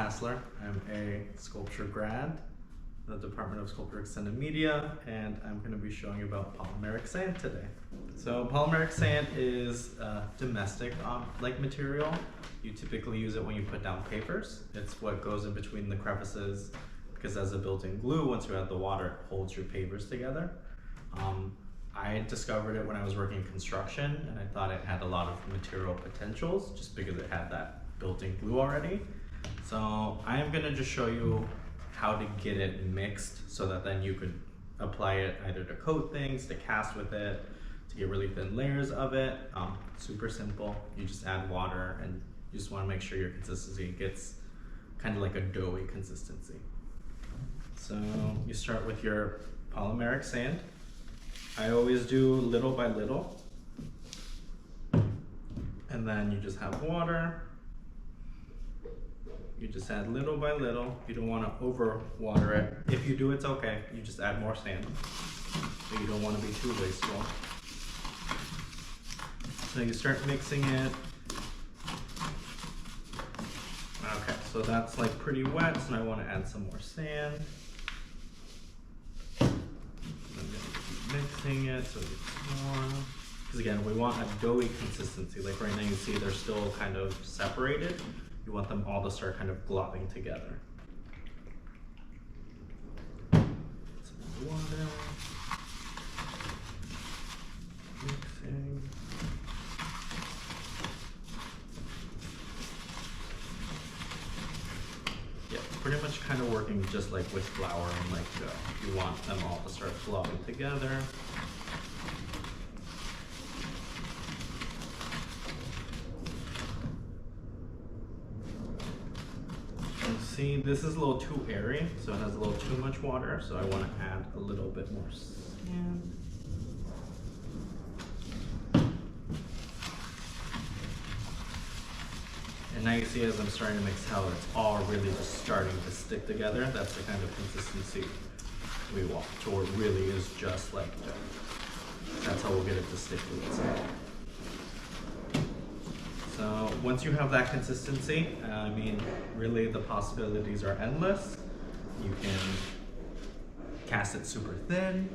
Häsler. I'm a sculpture grad in the Department of Sculpture Extended Media, and I'm going to be showing you about polymeric sand today. So polymeric sand is a domestic like material. You typically use it when you put down pavers. It's what goes in between the crevices because as a built-in glue, once you add the water, it holds your pavers together. I discovered it when I was working in construction, and I thought it had a lot of material potentials just because it had that built-in glue already. So I am going to just show you how to get it mixed so that then you could apply it either to coat things, to cast with it, to get really thin layers of it. Super simple. You just add water and you just want to make sure your consistency gets kind of like a doughy consistency. So you start with your polymeric sand. I always do little by little, and then you just have water. You just add little by little. You don't want to over water it. If you do, it's okay. You just add more sand, but you don't want to be too wasteful. So you start mixing it. Okay, so that's like pretty wet, so I want to add some more sand. Mixing it so it gets more, because again, we want a doughy consistency. Like right now you see they're still kind of separated. You want them all to start kind of globbing together. Some water. Mixing. Yeah, pretty much kind of working just like with flour and like dough. You want them all to start globbing together. And see, this is a little too airy, so it has a little too much water, so I want to add a little bit more sand. And now you see as I'm starting to mix how it's all really just starting to stick together. That's the kind of consistency we want, to where it really is just like dough. That's how we'll get it to stick to itself. So once you have that consistency, I mean, really the possibilities are endless. You can cast it super thin.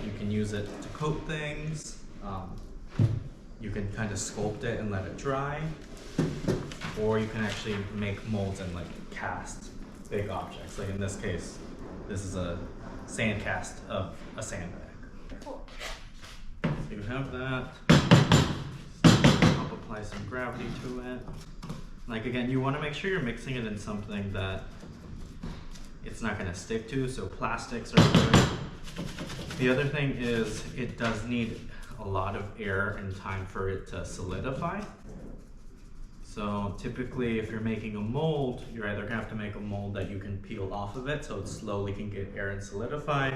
You can use it to coat things. You can kind of sculpt it and let it dry. Or you can actually make molds and like cast big objects. Like in this case, this is a sand cast of a sandbag. Cool. So you have that. I'll apply some gravity to it. Like again, you want to make sure you're mixing it in something that it's not going to stick to. So plastics are good. The other thing is it does need a lot of air and time for it to solidify. So typically if you're making a mold, you're either gonna have to make a mold that you can peel off of it so it slowly can get air and solidify.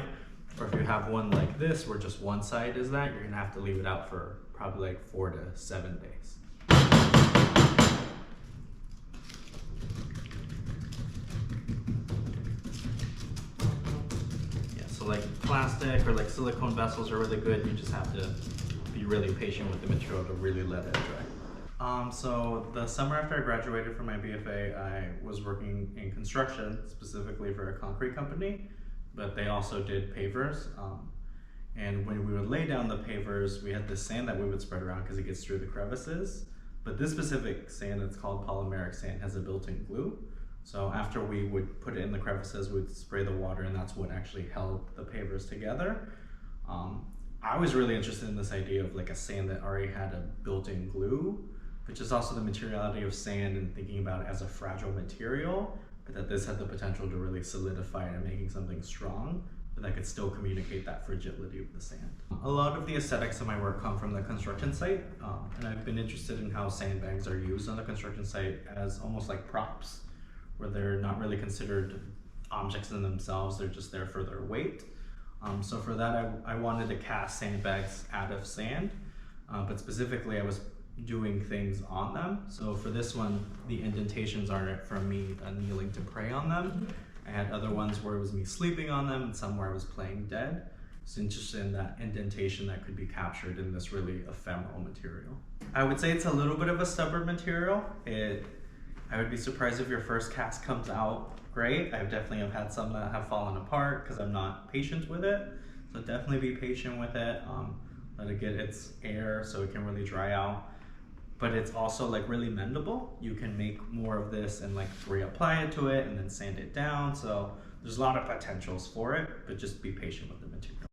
Or if you have one like this where just one side is that, you're gonna have to leave it out for probably like 4 to 7 days. Yeah, so like plastic or like silicone vessels are really good. You just have to be really patient with the material to really let it dry. So the summer after I graduated from my BFA, I was working in construction, specifically for a concrete company, but they also did pavers. And when we would lay down the pavers, we had this sand that we would spread around because it gets through the crevices. But this specific sand, that's called polymeric sand, has a built-in glue. So after we would put it in the crevices, we'd spray the water, and that's what actually held the pavers together. I was really interested in this idea of like a sand that already had a built-in glue, which is also the materiality of sand and thinking about it as a fragile material, but that this had the potential to really solidify it and making something strong, but that could still communicate that fragility of the sand. A lot of the aesthetics of my work come from the construction site, and I've been interested in how sandbags are used on the construction site as almost like props, where they're not really considered objects in themselves, they're just there for their weight. So for that, I wanted to cast sandbags out of sand, but specifically I was doing things on them. So for this one, the indentations aren't from me kneeling to pray on them. I had other ones where it was me sleeping on them and some where I was playing dead. So interested in that indentation that could be captured in this really ephemeral material. I would say it's a little bit of a stubborn material. It I would be surprised if your first cast comes out great. I definitely have had some that have fallen apart because I'm not patient with it. So definitely be patient with it. Let it get its air so it can really dry out. But it's also like really mendable. You can make more of this and like reapply it to it and then sand it down. So there's a lot of potentials for it, but just be patient with the material.